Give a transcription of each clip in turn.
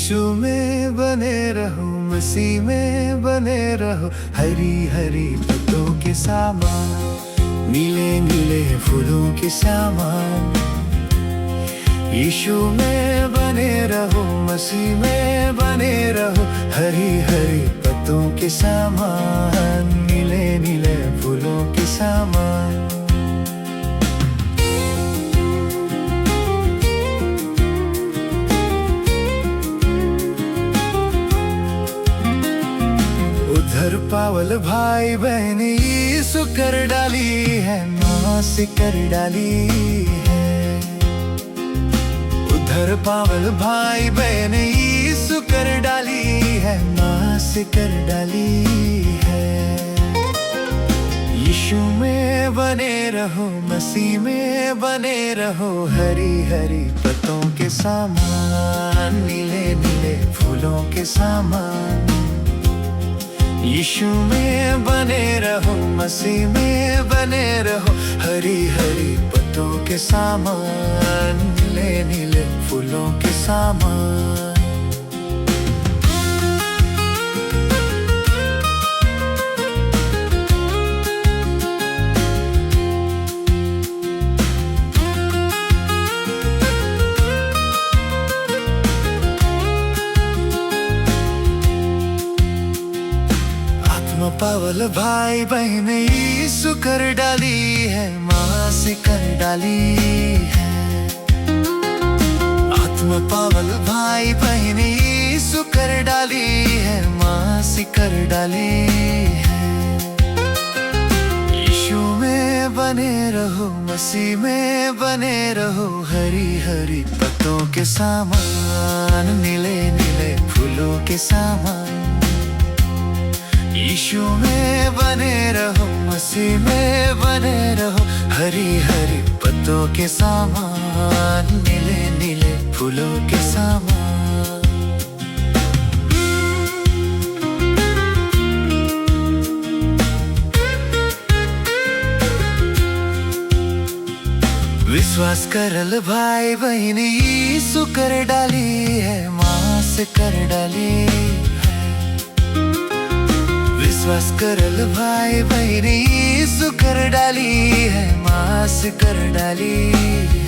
यीशु में बने रहो, मसीह में बने रहो, हरी हरी पत्तों के सामान, नीले नीले फूलों के सामान। यीशु में बने रहो, मसीह में बने रहो, हरी हरी पत्तों के सामान, नीले नीले फूलों के सामान। उधर पावल भाई बहन यीशु कर डाली है, माँ से कर डाली है। उधर पावल भाई बहन यीशु कर डाली है, माँ से कर डाली है। यीशु में बने रहो, मसीह में बने रहो, हरी हरी पत्तों के सामान, नीले नीले फूलों के सामान। यीशु में बने रहो, मसीह में बने रहो, हरी हरी पत्तों के सामान, नीले नीले फूलों के सामान। पावल भाई बहन यीशु कर डाली है, माँ से कर डाली है। आत्मा पावल भाई बहन यीशु कर डाली है, माँ से कर डाली है। यीशु में बने रहो, मसीह में बने रहो, हरी हरी पत्तों के सामान, नीले नीले फूलों के सामान। यीशु में बने रहो, मसीह में बने रहो, हरी हरी पत्तों के सामान, नीले नीले फूलों के सामान। विश्वास करल भाई बहन यीशु कर डाली है, माँ से कर डाली है। विश्वास करल भाई बहन यीशु कर डाली है, माँ से कर डाली है।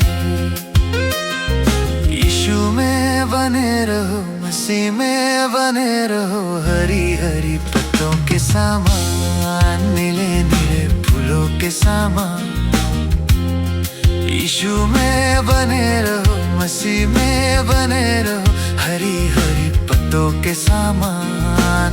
यीशु में बने रहो, मसीह में बने रहो, हरी हरी पत्तों के सामान, नीले नीले फूलों के सामान। यीशु में बने रहो, मसीह में बने रहो, हरी हरी पत्तों के सामान।